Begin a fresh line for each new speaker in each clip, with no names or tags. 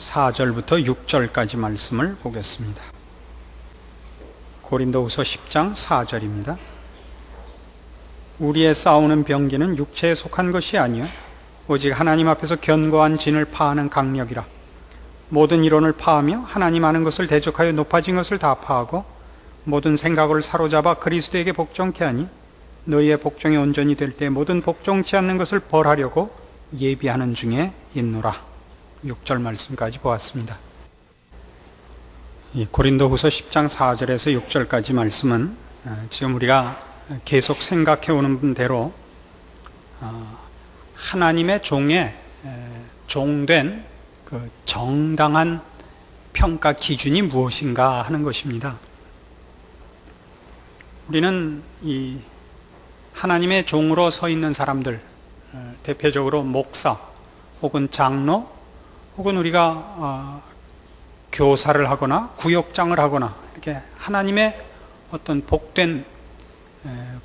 4절부터 6절까지 말씀을 보겠습니다. 고린도후서 10장 4절입니다. 우리의 싸우는 병기는 육체에 속한 것이 아니요 오직 하나님 앞에서 견고한 진을 파하는 강력이라. 모든 이론을 파하며 하나님 아는 것을 대적하여 높아진 것을 다 파하고 모든 생각을 사로잡아 그리스도에게 복종케 하니 너희의 복종이 온전히 될 때 모든 복종치 않는 것을 벌하려고 예비하는 중에 있노라. 6절 말씀까지 보았습니다. 이 고린도후서 10장 4절에서 6절까지 말씀은 지금 우리가 계속 생각해 오는 대로 하나님의 종된 그 정당한 평가 기준이 무엇인가 하는 것입니다. 우리는 이 하나님의 종으로 서 있는 사람들, 대표적으로 목사 혹은 장로 혹은 우리가 교사를 하거나 구역장을 하거나 이렇게 하나님의 어떤 복된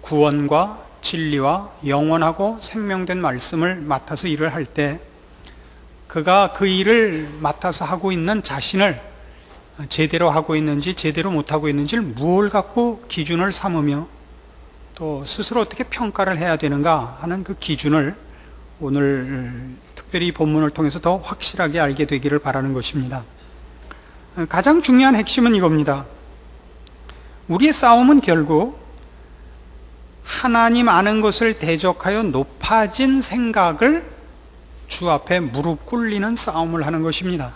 구원과 진리와 영원하고 생명된 말씀을 맡아서 일을 할 때 그가 그 일을 맡아서 하고 있는 자신을 제대로 하고 있는지 제대로 못하고 있는지를 무엇을 갖고 기준을 삼으며 또 스스로 어떻게 평가를 해야 되는가 하는 그 기준을 오늘 특별히 이 본문을 통해서 더 확실하게 알게 되기를 바라는 것입니다. 가장 중요한 핵심은 이겁니다. 우리의 싸움은 결국 하나님 아는 것을 대적하여 높아진 생각을 주 앞에 무릎 꿇리는 싸움을 하는 것입니다.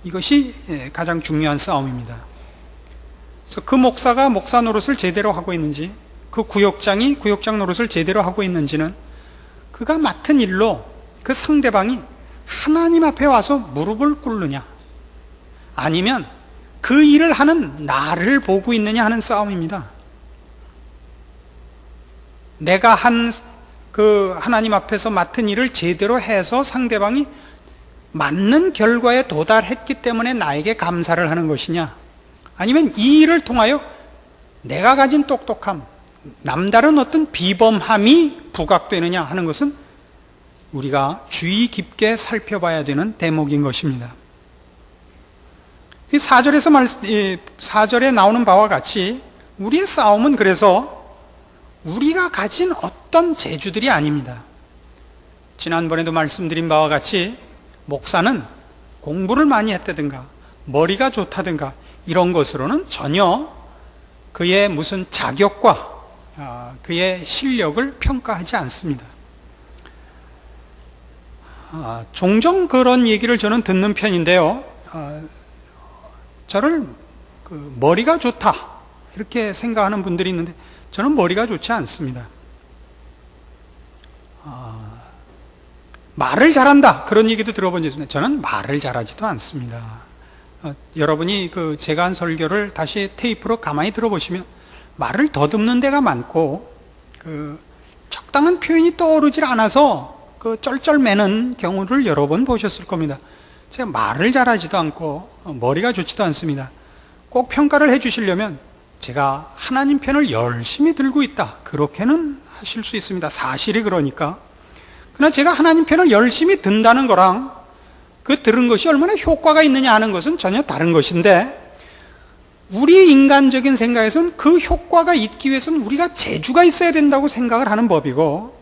이것이 가장 중요한 싸움입니다. 그래서 그 목사가 목사 노릇을 제대로 하고 있는지, 그 구역장이 구역장 노릇을 제대로 하고 있는지는 그가 맡은 일로 그 상대방이 하나님 앞에 와서 무릎을 꿇느냐, 아니면 그 일을 하는 나를 보고 있느냐 하는 싸움입니다. 내가 그 하나님 앞에서 맡은 일을 제대로 해서 상대방이 맞는 결과에 도달했기 때문에 나에게 감사를 하는 것이냐, 아니면 이 일을 통하여 내가 가진 똑똑함, 남다른 어떤 비범함이 부각되느냐 하는 것은 우리가 주의 깊게 살펴봐야 되는 대목인 것입니다. 이 4절에 나오는 바와 같이 우리의 싸움은 그래서 우리가 가진 어떤 재주들이 아닙니다. 지난번에도 말씀드린 바와 같이 목사는 공부를 많이 했다든가 머리가 좋다든가 이런 것으로는 전혀 그의 무슨 자격과 그의 실력을 평가하지 않습니다. 종종 그런 얘기를 저는 듣는 편인데요. 저를 머리가 좋다 이렇게 생각하는 분들이 있는데 저는 머리가 좋지 않습니다. 말을 잘한다 그런 얘기도 들어본 적이 있는데 저는 말을 잘하지도 않습니다. 여러분이 제가 한 설교를 다시 테이프로 가만히 들어보시면 말을 더듬는 데가 많고 적당한 표현이 떠오르질 않아서 쩔쩔매는 경우를 여러 번 보셨을 겁니다. 제가 말을 잘하지도 않고 머리가 좋지도 않습니다. 꼭 평가를 해 주시려면 제가 하나님 편을 열심히 들고 있다 그렇게는 하실 수 있습니다. 사실이 그러니까. 그러나 제가 하나님 편을 열심히 든다는 거랑 그 들은 것이 얼마나 효과가 있느냐 하는 것은 전혀 다른 것인데, 우리 인간적인 생각에서는 그 효과가 있기 위해서는 우리가 재주가 있어야 된다고 생각을 하는 법이고,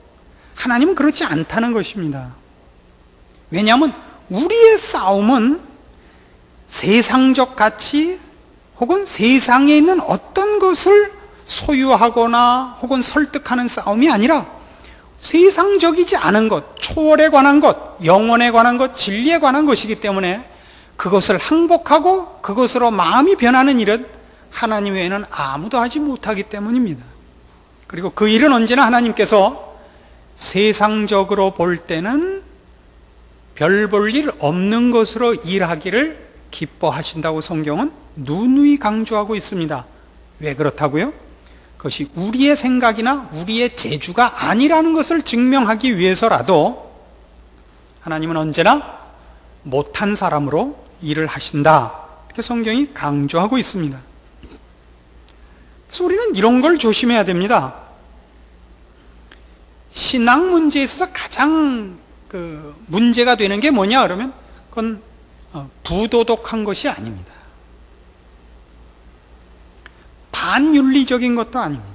하나님은 그렇지 않다는 것입니다. 왜냐하면 우리의 싸움은 세상적 가치 혹은 세상에 있는 어떤 것을 소유하거나 혹은 설득하는 싸움이 아니라 세상적이지 않은 것, 초월에 관한 것, 영혼에 관한 것, 진리에 관한 것이기 때문에 그것을 항복하고 그것으로 마음이 변하는 일은 하나님 외에는 아무도 하지 못하기 때문입니다. 그리고 그 일은 언제나 하나님께서 세상적으로 볼 때는 별 볼 일 없는 것으로 일하기를 기뻐하신다고 성경은 누누이 강조하고 있습니다. 왜 그렇다고요? 그것이 우리의 생각이나 우리의 재주가 아니라는 것을 증명하기 위해서라도 하나님은 언제나 못한 사람으로 일을 하신다, 이렇게 성경이 강조하고 있습니다. 그래서 우리는 이런 걸 조심해야 됩니다. 신앙 문제에 있어서 가장 문제가 되는 게 뭐냐 그러면 그건 부도덕한 것이 아닙니다. 반윤리적인 것도 아닙니다.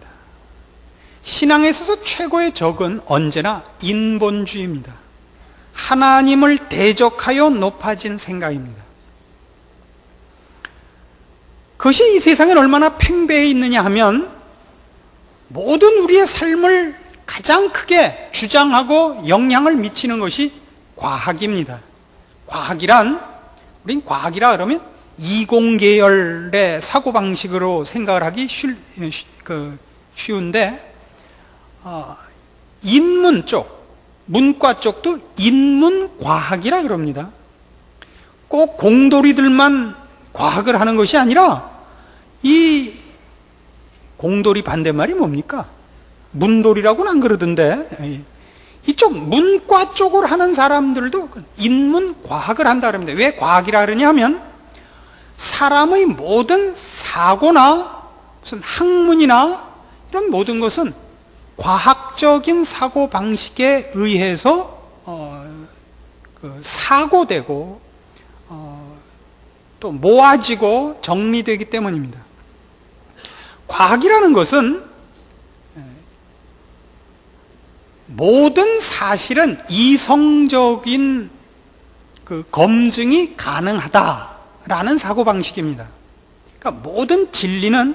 신앙에 있어서 최고의 적은 언제나 인본주의입니다. 하나님을 대적하여 높아진 생각입니다. 그것이 이 세상에 얼마나 팽배해 있느냐 하면 모든 우리의 삶을 가장 크게 주장하고 영향을 미치는 것이 과학입니다. 우린 과학이라 그러면 이공계열의 사고방식으로 생각을 하기 쉬운데, 인문 쪽, 문과 쪽도 인문과학이라 그럽니다. 꼭 공돌이들만 과학을 하는 것이 아니라, 이 공돌이 반대말이 뭡니까? 문돌이라고는 안 그러던데, 이쪽 문과 쪽을 하는 사람들도 인문과학을 한다 그럽니다. 왜 과학이라 그러냐면 사람의 모든 사고나 무슨 학문이나 이런 모든 것은 과학적인 사고 방식에 의해서 사고되고 또 모아지고 정리되기 때문입니다. 과학이라는 것은 모든 사실은 이성적인 검증이 가능하다라는 사고방식입니다. 그러니까 모든 진리는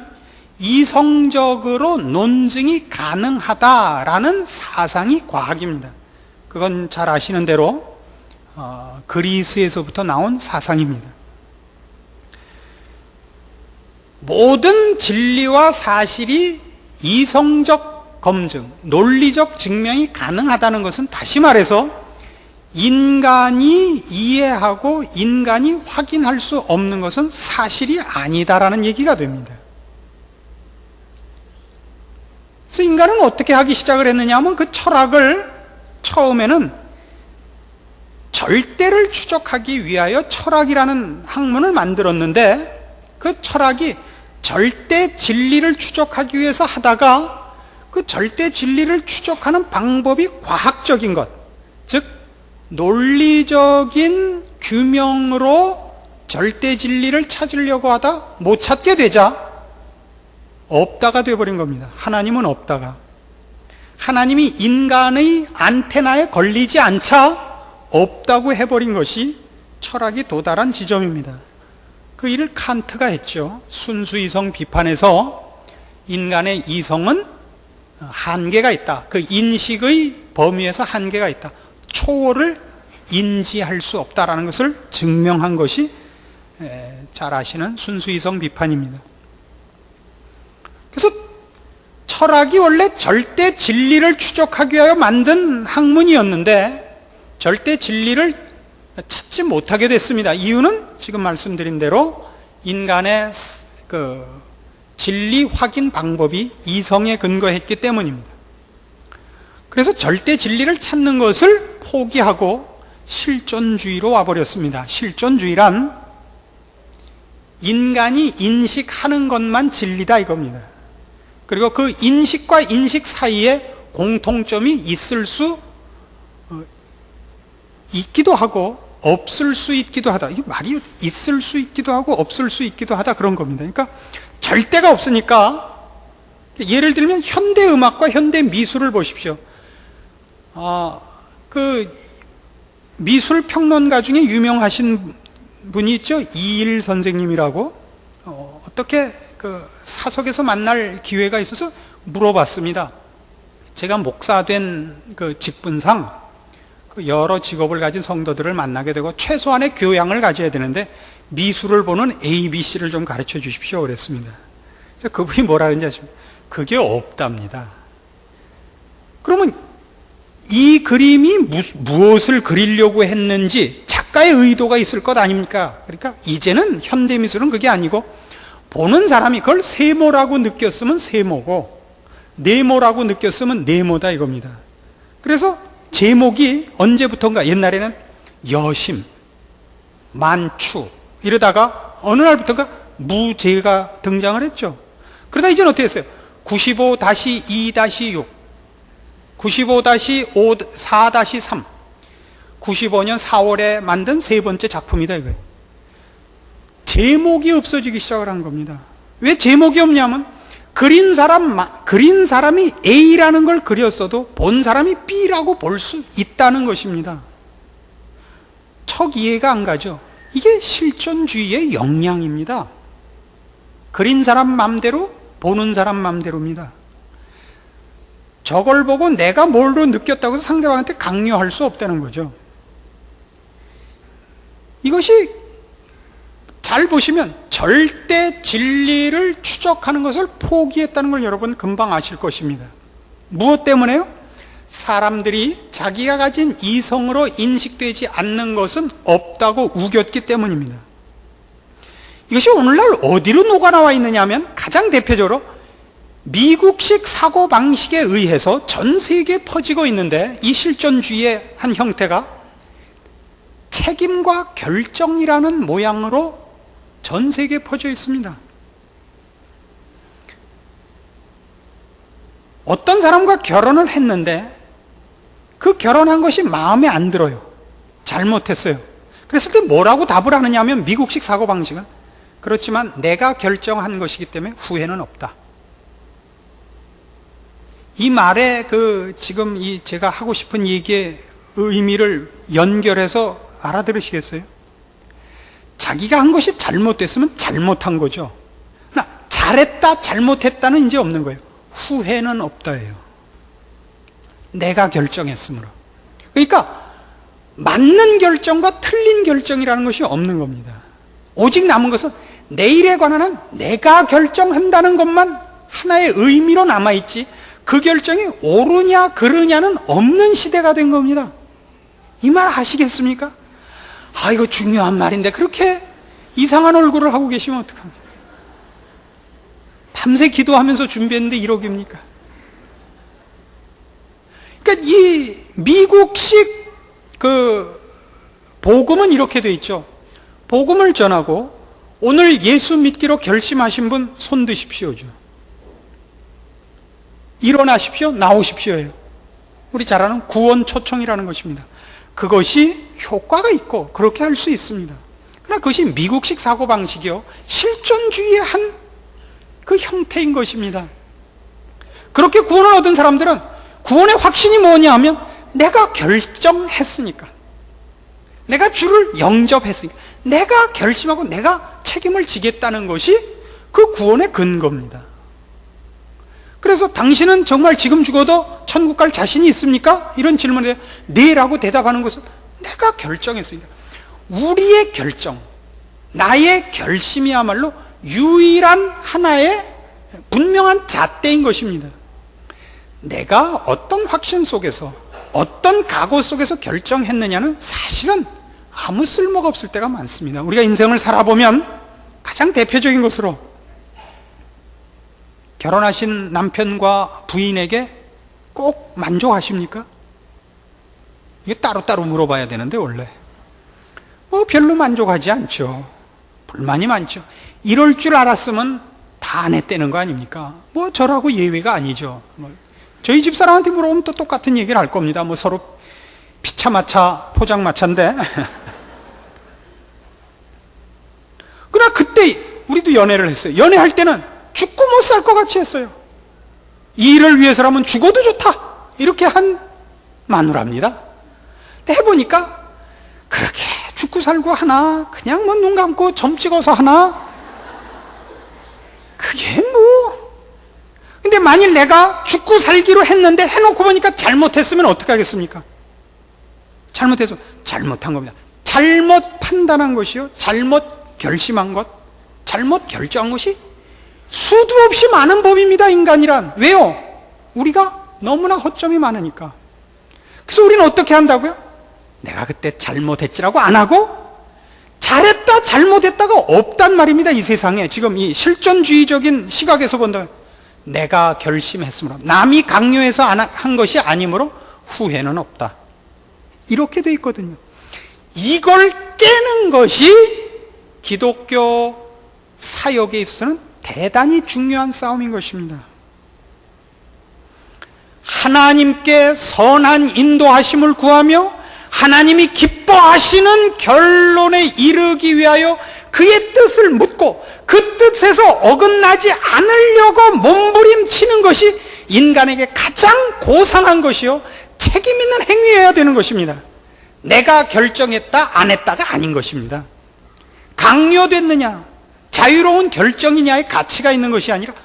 이성적으로 논증이 가능하다라는 사상이 과학입니다. 그건 잘 아시는 대로 그리스에서부터 나온 사상입니다. 모든 진리와 사실이 이성적 검증, 논리적 증명이 가능하다는 것은 다시 말해서 인간이 이해하고 인간이 확인할 수 없는 것은 사실이 아니다라는 얘기가 됩니다. 그래서 인간은 어떻게 하기 시작을 했느냐 하면 그 철학을 처음에는 절대를 추적하기 위하여 철학이라는 학문을 만들었는데, 그 철학이 절대 진리를 추적하기 위해서 하다가 그 절대 진리를 추적하는 방법이 과학적인 것, 즉 논리적인 규명으로 절대 진리를 찾으려고 하다 못 찾게 되자 없다가 되어버린 겁니다. 하나님은 없다가. 하나님이 인간의 안테나에 걸리지 않자 없다고 해버린 것이 철학이 도달한 지점입니다. 그 일을 칸트가 했죠. 순수이성 비판에서 인간의 이성은 한계가 있다. 그 인식의 범위에서 한계가 있다. 초월을 인지할 수 없다라는 것을 증명한 것이 잘 아시는 순수이성 비판입니다. 그래서 철학이 원래 절대 진리를 추적하기 위하여 만든 학문이었는데 절대 진리를 찾지 못하게 됐습니다. 이유는 지금 말씀드린 대로 인간의 진리 확인 방법이 이성에 근거했기 때문입니다. 그래서 절대 진리를 찾는 것을 포기하고 실존주의로 와버렸습니다. 실존주의란 인간이 인식하는 것만 진리다 이겁니다. 그리고 그 인식과 인식 사이에 공통점이 있을 수 있기도 하고 없을 수 있기도 하다. 이게 말이 있을 수 있기도 하고 없을 수 있기도 하다 그런 겁니다. 그러니까 절대가 없으니까, 예를 들면 현대음악과 현대미술을 보십시오. 그 미술 평론가 중에 유명하신 분이 있죠. 이일 선생님이라고. 어떻게 그 사석에서 만날 기회가 있어서 물어봤습니다. 제가 목사된 그 직분상 그 여러 직업을 가진 성도들을 만나게 되고 최소한의 교양을 가져야 되는데 미술을 보는 ABC를 좀 가르쳐 주십시오 그랬습니다. 그래서 그분이 뭐라 그런지 아십니까? 그게 없답니다. 그러면 이 그림이 무엇을 그리려고 했는지 작가의 의도가 있을 것 아닙니까? 그러니까 이제는 현대미술은 그게 아니고 보는 사람이 그걸 세모라고 느꼈으면 세모고 네모라고 느꼈으면 네모다 이겁니다. 그래서 제목이 언제부턴가, 옛날에는 여심, 만추 이러다가 어느 날부터가 무제가 등장을 했죠. 그러다 이제는 어떻게 했어요? 95-2-6, 95-4-3, 95년 4월에 만든 세 번째 작품이다 이거예요. 제목이 없어지기 시작을 한 겁니다. 왜 제목이 없냐면 그린 사람이 A라는 걸 그렸어도 본 사람이 B라고 볼 수 있다는 것입니다. 척 이해가 안 가죠? 이게 실존주의의 역량입니다. 그린 사람 맘대로, 보는 사람 맘대로입니다. 저걸 보고 내가 뭘로 느꼈다고 해서 상대방한테 강요할 수 없다는 거죠. 이것이 잘 보시면 절대 진리를 추적하는 것을 포기했다는 걸 여러분 금방 아실 것입니다. 무엇 때문에요? 사람들이 자기가 가진 이성으로 인식되지 않는 것은 없다고 우겼기 때문입니다. 이것이 오늘날 어디로 녹아나와 있느냐 하면 가장 대표적으로 미국식 사고방식에 의해서 전 세계에 퍼지고 있는데, 이 실존주의의 한 형태가 책임과 결정이라는 모양으로 전 세계에 퍼져 있습니다. 어떤 사람과 결혼을 했는데 그 결혼한 것이 마음에 안 들어요. 잘못했어요. 그랬을 때 뭐라고 답을 하느냐 하면, 미국식 사고방식은 그렇지만 내가 결정한 것이기 때문에 후회는 없다. 이 말에 지금 제가 하고 싶은 얘기의 의미를 연결해서 알아들으시겠어요? 자기가 한 것이 잘못됐으면 잘못한 거죠. 그러나 잘했다, 잘못했다는 이제 없는 거예요. 후회는 없다예요. 내가 결정했으므로. 그러니까 맞는 결정과 틀린 결정이라는 것이 없는 겁니다. 오직 남은 것은 내일에 관한 한 내가 결정한다는 것만 하나의 의미로 남아있지, 그 결정이 옳으냐 그르냐는 없는 시대가 된 겁니다. 이 말 아시겠습니까? 아, 이거 중요한 말인데 그렇게 이상한 얼굴을 하고 계시면 어떡합니까? 밤새 기도하면서 준비했는데 이러기입니까? 그러니까 이 미국식 복음은 이렇게 돼 있죠. 복음을 전하고 오늘 예수 믿기로 결심하신 분 손 드십시오죠. 일어나십시오, 나오십시오예요. 우리 잘 아는 구원 초청이라는 것입니다. 그것이 효과가 있고 그렇게 할 수 있습니다. 그러나 그것이 미국식 사고방식이요, 실존주의의 한 그 형태인 것입니다. 그렇게 구원을 얻은 사람들은 구원의 확신이 뭐냐 하면, 내가 결정했으니까, 내가 주를 영접했으니까, 내가 결심하고 내가 책임을 지겠다는 것이 그 구원의 근거입니다. 그래서 당신은 정말 지금 죽어도 천국 갈 자신이 있습니까? 이런 질문에 네라고 대답하는 것은 내가 결정했으니까. 우리의 결정, 나의 결심이야말로 유일한 하나의 분명한 잣대인 것입니다. 내가 어떤 확신 속에서, 어떤 각오 속에서 결정했느냐는 사실은 아무 쓸모가 없을 때가 많습니다. 우리가 인생을 살아보면 가장 대표적인 것으로, 결혼하신 남편과 부인에게 꼭 만족하십니까? 이게 따로따로 물어봐야 되는데, 원래 별로 만족하지 않죠. 불만이 많죠. 이럴 줄 알았으면 다 안 했다는 거 아닙니까? 저라고 예외가 아니죠. 저희 집사람한테 물어보면 또 똑같은 얘기를 할 겁니다. 서로 피차마차 포장마차인데. 그러나 그때 우리도 연애를 했어요. 연애할 때는 죽고 못 살 것 같이 했어요. 이 일을 위해서라면 죽어도 좋다, 이렇게 한 마누라입니다. 근데 해보니까 그렇게 죽고 살고 하나, 그냥 눈 감고 점 찍어서 하나, 그게 근데 만일 내가 죽고 살기로 했는데 해놓고 보니까 잘못했으면 어떻게 하겠습니까? 잘못해서 잘못한 겁니다. 잘못 판단한 것이요, 잘못 결심한 것, 잘못 결정한 것이 수도 없이 많은 법입니다, 인간이란. 왜요? 우리가 너무나 허점이 많으니까. 그래서 우리는 어떻게 한다고요? 내가 그때 잘못했지라고 안 하고, 잘했다, 잘못했다가 없단 말입니다, 이 세상에. 지금 이 실존주의적인 시각에서 본다면, 내가 결심했으므로, 남이 강요해서 한 것이 아니므로 후회는 없다, 이렇게 돼 있거든요. 이걸 깨는 것이 기독교 사역에 있어서는 대단히 중요한 싸움인 것입니다. 하나님께 선한 인도하심을 구하며 하나님이 기뻐하시는 결론에 이르기 위하여 그의 뜻을 묻고 그 뜻에서 어긋나지 않으려고 몸부림치는 것이 인간에게 가장 고상한 것이요 책임 있는 행위여야 되는 것입니다. 내가 결정했다 안 했다가 아닌 것입니다. 강요됐느냐 자유로운 결정이냐의 가치가 있는 것이 아니라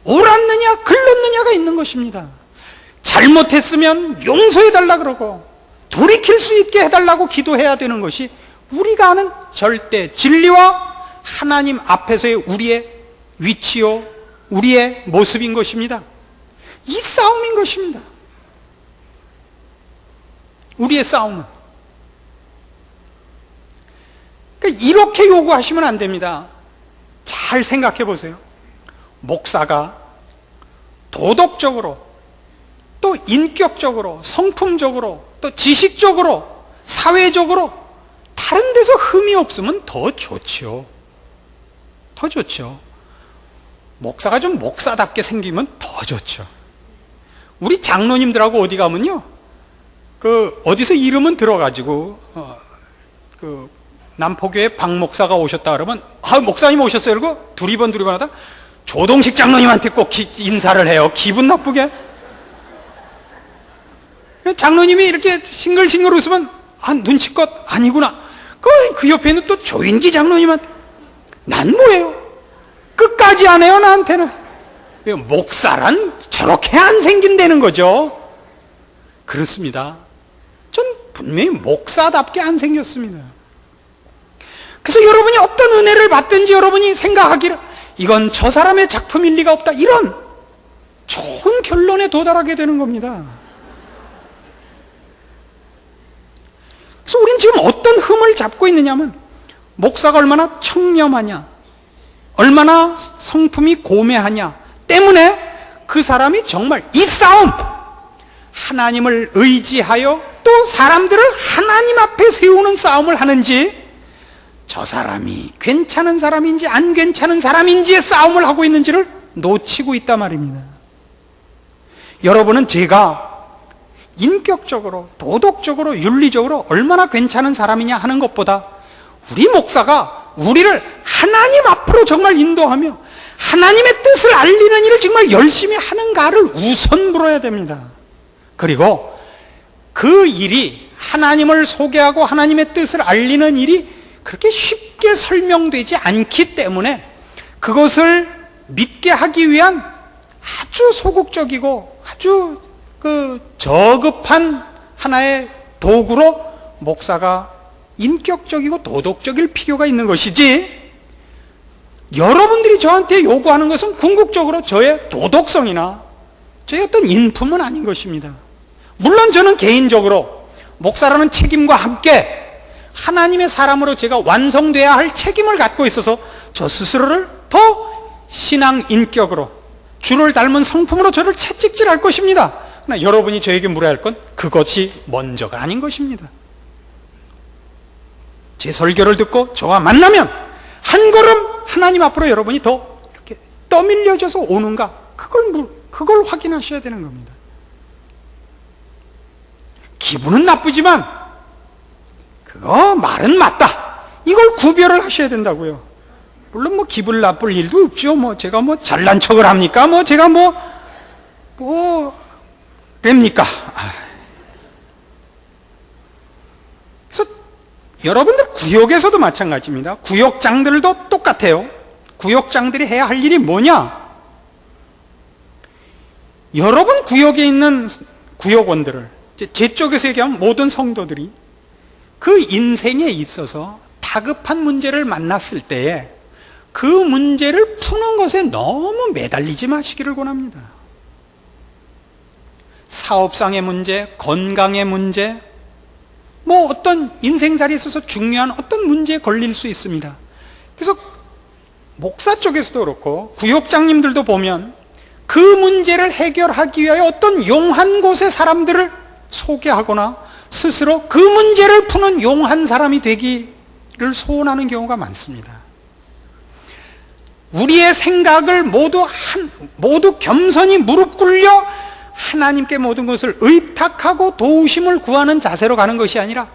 옳았느냐 글렀느냐가 있는 것입니다. 잘못했으면 용서해달라 그러고 돌이킬 수 있게 해달라고 기도해야 되는 것이 우리가 아는 절대 진리와 하나님 앞에서의 우리의 위치요 우리의 모습인 것입니다. 이 싸움인 것입니다. 우리의 싸움은. 그러니까 이렇게 요구하시면 안 됩니다. 잘 생각해 보세요. 목사가 도덕적으로 또 인격적으로 성품적으로 또 지식적으로 사회적으로 다른 데서 흠이 없으면 더 좋죠. 더 좋죠. 목사가 좀 목사답게 생기면 더 좋죠. 우리 장로님들하고 어디 가면요, 어디서 이름은 들어가지고 남포교회 박 목사가 오셨다 그러면 목사님 오셨어요 그러고 두리번 하다 조동식 장로님한테 꼭 인사를 해요. 기분 나쁘게. 장로님이 이렇게 싱글싱글 웃으면 눈치껏 아니구나. 그 옆에 있는 또 조인기 장로님한테 난 뭐예요? 끝까지 안 해요 나한테는. 목사란 저렇게 안 생긴다는 거죠. 그렇습니다. 전 분명히 목사답게 안 생겼습니다. 그래서 여러분이 어떤 은혜를 받든지 여러분이 생각하기를 이건 저 사람의 작품일 리가 없다, 이런 좋은 결론에 도달하게 되는 겁니다. 그래서 우리는 지금 어떤 흠을 잡고 있느냐면 목사가 얼마나 청렴하냐, 얼마나 성품이 고매하냐 때문에 그 사람이 정말 이 싸움, 하나님을 의지하여 또 사람들을 하나님 앞에 세우는 싸움을 하는지, 저 사람이 괜찮은 사람인지 안 괜찮은 사람인지의 싸움을 하고 있는지를 놓치고 있단 말입니다. 여러분은 제가 인격적으로 도덕적으로 윤리적으로 얼마나 괜찮은 사람이냐 하는 것보다 우리 목사가 우리를 하나님 앞으로 정말 인도하며 하나님의 뜻을 알리는 일을 정말 열심히 하는가를 우선 물어야 됩니다. 그리고 그 일이, 하나님을 소개하고 하나님의 뜻을 알리는 일이 그렇게 쉽게 설명되지 않기 때문에 그것을 믿게 하기 위한 아주 소극적이고 아주 저급한 하나의 도구로 목사가 인격적이고 도덕적일 필요가 있는 것이지, 여러분들이 저한테 요구하는 것은 궁극적으로 저의 도덕성이나 저의 어떤 인품은 아닌 것입니다. 물론 저는 개인적으로 목사라는 책임과 함께 하나님의 사람으로 제가 완성돼야 할 책임을 갖고 있어서 저 스스로를 더 신앙 인격으로 주를 닮은 성품으로 저를 채찍질할 것입니다. 그러나 여러분이 저에게 물어야 할 건 그것이 먼저가 아닌 것입니다. 제 설교를 듣고 저와 만나면 한 걸음 하나님 앞으로 여러분이 더 이렇게 떠밀려져서 오는가, 그걸 확인하셔야 되는 겁니다. 기분은 나쁘지만 그거 말은 맞다, 이걸 구별을 하셔야 된다고요. 물론 기분 나쁠 일도 없죠. 제가 잘난 척을 합니까? 제가 랩니까? 그래서 여러분들 구역에서도 마찬가지입니다. 구역장들도 똑같아요. 구역장들이 해야 할 일이 뭐냐? 여러분 구역에 있는 구역원들을, 제 쪽에서 얘기하면 모든 성도들이 그 인생에 있어서 다급한 문제를 만났을 때에 그 문제를 푸는 것에 너무 매달리지 마시기를 권합니다. 사업상의 문제, 건강의 문제, 어떤 인생살이에 있어서 중요한 어떤 문제에 걸릴 수 있습니다. 그래서 목사 쪽에서도 그렇고 구역장님들도 보면 그 문제를 해결하기 위하여 어떤 용한 곳에 사람들을 소개하거나 스스로 그 문제를 푸는 용한 사람이 되기를 소원하는 경우가 많습니다. 우리의 생각을 모두 겸손히 무릎 꿇려 하나님께 모든 것을 의탁하고 도우심을 구하는 자세로 가는 것이 아니라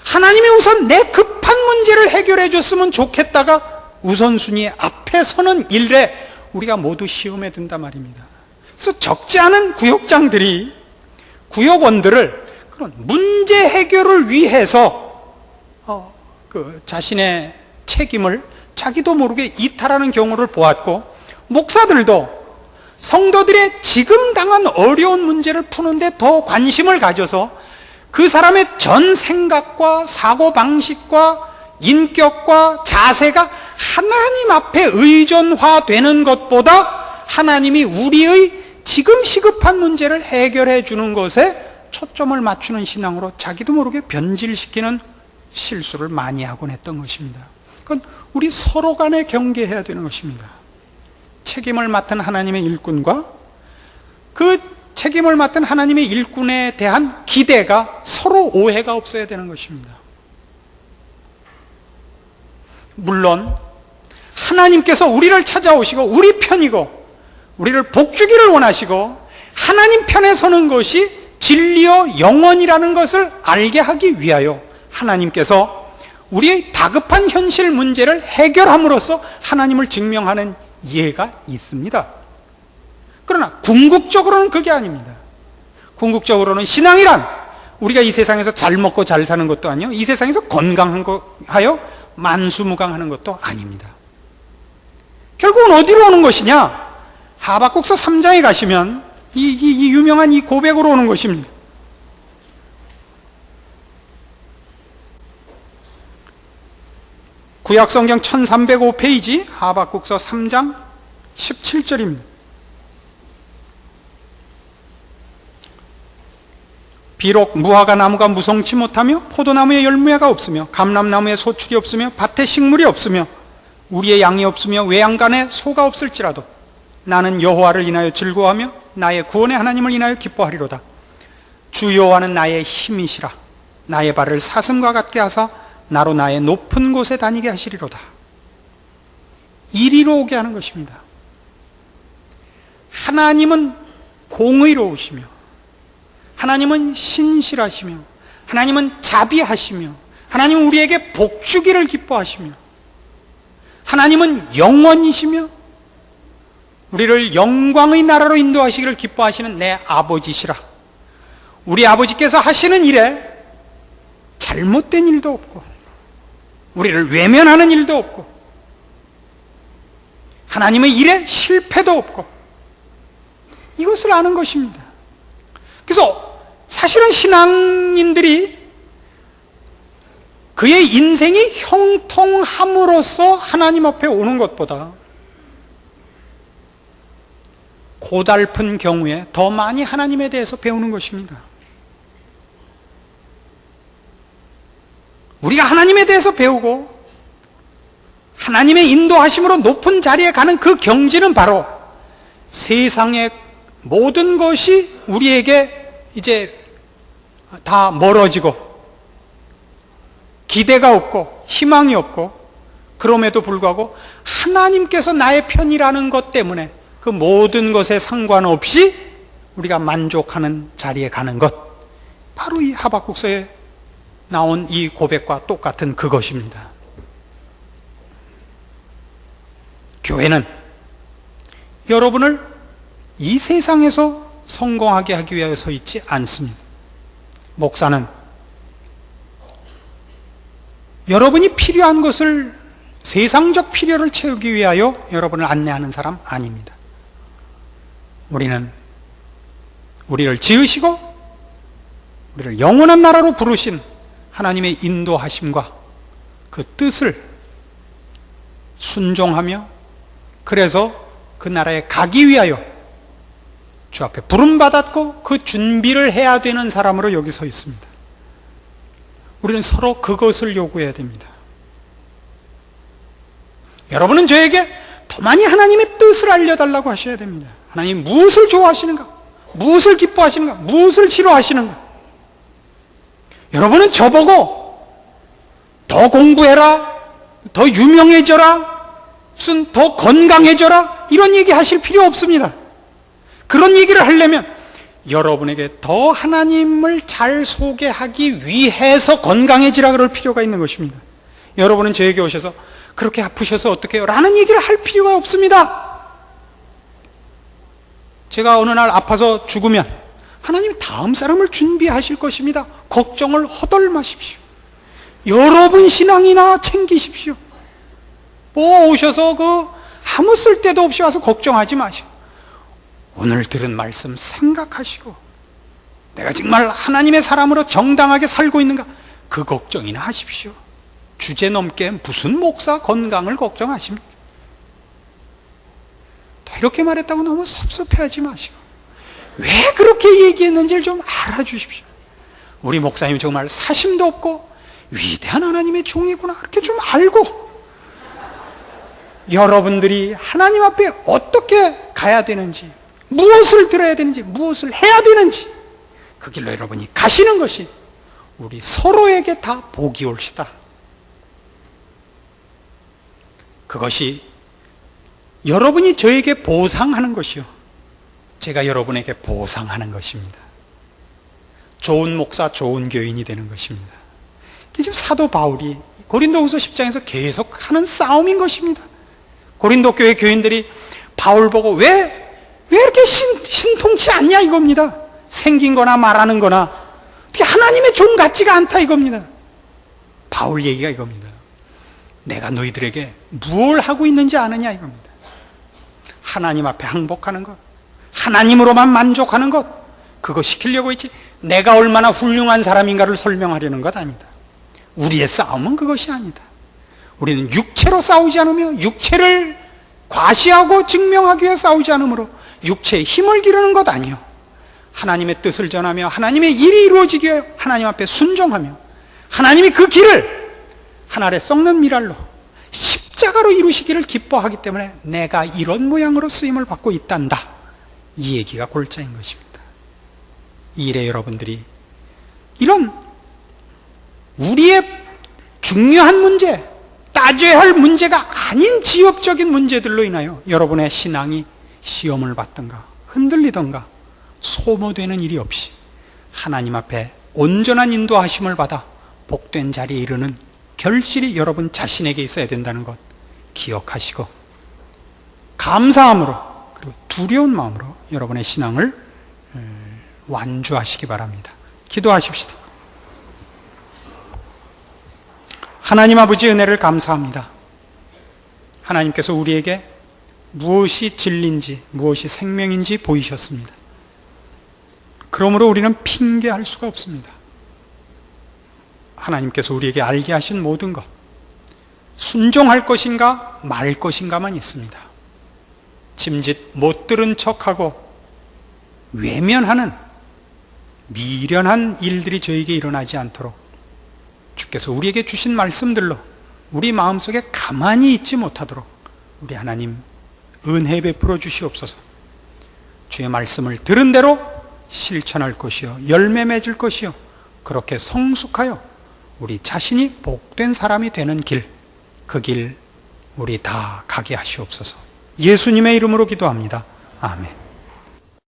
하나님이 우선 내 급한 문제를 해결해 줬으면 좋겠다가 우선순위 앞에 서는 일에 우리가 모두 시험에 든단 말입니다. 그래서 적지 않은 구역장들이 구역원들을 그런 문제 해결을 위해서 자신의 책임을 자기도 모르게 이탈하는 경우를 보았고, 목사들도 성도들의 지금 당한 어려운 문제를 푸는데 더 관심을 가져서 그 사람의 전 생각과 사고방식과 인격과 자세가 하나님 앞에 의존화되는 것보다 하나님이 우리의 지금 시급한 문제를 해결해 주는 것에 초점을 맞추는 신앙으로 자기도 모르게 변질시키는 실수를 많이 하곤 했던 것입니다. 그건 우리 서로 간에 경계해야 되는 것입니다. 책임을 맡은 하나님의 일꾼과 그 책임을 맡은 하나님의 일꾼에 대한 기대가 서로 오해가 없어야 되는 것입니다. 물론 하나님께서 우리를 찾아오시고 우리 편이고 우리를 복주기를 원하시고 하나님 편에 서는 것이 진리요 영원이라는 것을 알게 하기 위하여 하나님께서 우리의 다급한 현실 문제를 해결함으로써 하나님을 증명하는 예가 있습니다. 그러나 궁극적으로는 그게 아닙니다. 궁극적으로는 신앙이란 우리가 이 세상에서 잘 먹고 잘 사는 것도 아니요, 이 세상에서 건강하여 만수무강하는 것도 아닙니다. 결국은 어디로 오는 것이냐? 하박국서 3장에 가시면 이 유명한 이 고백으로 오는 것입니다. 구약성경 1305페이지 하박국서 3장 17절입니다. 비록 무화과 나무가 무성치 못하며 포도나무에 열매가 없으며 감람나무에 소출이 없으며 밭에 식물이 없으며 우리의 양이 없으며 외양간에 소가 없을지라도 나는 여호와를 인하여 즐거워하며 나의 구원의 하나님을 인하여 기뻐하리로다. 주 여호와는 나의 힘이시라. 나의 발을 사슴과 같게 하사 나로 나의 높은 곳에 다니게 하시리로다. 이리로 오게 하는 것입니다. 하나님은 공의로우시며 하나님은 신실하시며 하나님은 자비하시며 하나님은 우리에게 복주기를 기뻐하시며 하나님은 영원이시며 우리를 영광의 나라로 인도하시기를 기뻐하시는 내 아버지시라. 우리 아버지께서 하시는 일에 잘못된 일도 없고 우리를 외면하는 일도 없고 하나님의 일에 실패도 없고 이것을 아는 것입니다. 그래서 사실은 신앙인들이 그의 인생이 형통함으로써 하나님 앞에 오는 것보다 고달픈 경우에 더 많이 하나님에 대해서 배우는 것입니다. 우리가 하나님에 대해서 배우고 하나님의 인도하심으로 높은 자리에 가는 그 경지는 바로 세상의 모든 것이 우리에게 이제 다 멀어지고 기대가 없고 희망이 없고 그럼에도 불구하고 하나님께서 나의 편이라는 것 때문에 그 모든 것에 상관없이 우리가 만족하는 자리에 가는 것, 바로 이 하박국서에 나온 이 고백과 똑같은 그것입니다. 교회는 여러분을 이 세상에서 성공하게 하기 위하여 서 있지 않습니다. 목사는 여러분이 필요한 것을, 세상적 필요를 채우기 위하여 여러분을 안내하는 사람 아닙니다. 우리는 우리를 지으시고 우리를 영원한 나라로 부르신 하나님의 인도하심과 그 뜻을 순종하며 그래서 그 나라에 가기 위하여 주 앞에 부름받았고 그 준비를 해야 되는 사람으로 여기 서 있습니다. 우리는 서로 그것을 요구해야 됩니다. 여러분은 저에게 더 많이 하나님의 뜻을 알려달라고 하셔야 됩니다. 하나님 무엇을 좋아하시는가? 무엇을 기뻐하시는가? 무엇을 싫어하시는가? 여러분은 저보고 더 공부해라, 더 유명해져라, 무슨 더 건강해져라 이런 얘기 하실 필요 없습니다. 그런 얘기를 하려면 여러분에게 더 하나님을 잘 소개하기 위해서 건강해지라 그럴 필요가 있는 것입니다. 여러분은 저에게 오셔서 그렇게 아프셔서 어떡해요? 라는 얘기를 할 필요가 없습니다. 제가 어느 날 아파서 죽으면 하나님이 다음 사람을 준비하실 것입니다. 걱정을 허덜 마십시오. 여러분 신앙이나 챙기십시오. 뭐 오셔서 아무 쓸데도 없이 와서 걱정하지 마시고 오늘 들은 말씀 생각하시고 내가 정말 하나님의 사람으로 정당하게 살고 있는가 그 걱정이나 하십시오. 주제넘게 무슨 목사 건강을 걱정하십니까? 이렇게 말했다고 너무 섭섭해하지 마시고 왜 그렇게 얘기했는지를 좀 알아주십시오. 우리 목사님 정말 사심도 없고 위대한 하나님의 종이구나 이렇게 좀 알고 여러분들이 하나님 앞에 어떻게 가야 되는지 무엇을 들어야 되는지 무엇을 해야 되는지 그 길로 여러분이 가시는 것이 우리 서로에게 다 복이 올시다. 그것이 여러분이 저에게 보상하는 것이요 제가 여러분에게 보상하는 것입니다. 좋은 목사, 좋은 교인이 되는 것입니다. 지금 사도 바울이 고린도후서 10장에서 계속 하는 싸움인 것입니다. 고린도 교회 교인들이 바울 보고 왜 이렇게 신통치 않냐 이겁니다. 생긴 거나 말하는 거나 어떻게 하나님의 종 같지가 않다 이겁니다. 바울 얘기가 이겁니다. 내가 너희들에게 무엇을 하고 있는지 아느냐 이겁니다. 하나님 앞에 항복하는 것, 하나님으로만 만족하는 것, 그거 시키려고 했지 내가 얼마나 훌륭한 사람인가를 설명하려는 것 아니다. 우리의 싸움은 그것이 아니다. 우리는 육체로 싸우지 않으며 육체를 과시하고 증명하기 위해 싸우지 않으므로 육체의 힘을 기르는 것 아니요 하나님의 뜻을 전하며 하나님의 일이 이루어지기 위해 하나님 앞에 순종하며 하나님이 그 길을 하늘에 썩는 미랄로 십자가로 이루시기를 기뻐하기 때문에 내가 이런 모양으로 쓰임을 받고 있단다. 이 얘기가 골자인 것입니다. 이 일에 여러분들이 이런 우리의 중요한 문제, 따져야 할 문제가 아닌 지엽적인 문제들로 인하여 여러분의 신앙이 시험을 받든가 흔들리든가 소모되는 일이 없이 하나님 앞에 온전한 인도하심을 받아 복된 자리에 이르는 결실이 여러분 자신에게 있어야 된다는 것 기억하시고 감사함으로 그리고 두려운 마음으로 여러분의 신앙을 완주하시기 바랍니다. 기도하십시다. 하나님 아버지 은혜를 감사합니다. 하나님께서 우리에게 무엇이 진리인지 무엇이 생명인지 보이셨습니다. 그러므로 우리는 핑계할 수가 없습니다. 하나님께서 우리에게 알게 하신 모든 것 순종할 것인가 말 것인가만 있습니다. 짐짓 못 들은 척하고 외면하는 미련한 일들이 저에게 일어나지 않도록 주께서 우리에게 주신 말씀들로 우리 마음속에 가만히 있지 못하도록 우리 하나님 은혜 베풀어 주시옵소서. 주의 말씀을 들은 대로 실천할 것이요 열매 맺을 것이요 그렇게 성숙하여 우리 자신이 복된 사람이 되는 길, 그 길 우리 다 가게 하시옵소서. 예수님의 이름으로 기도합니다. 아멘.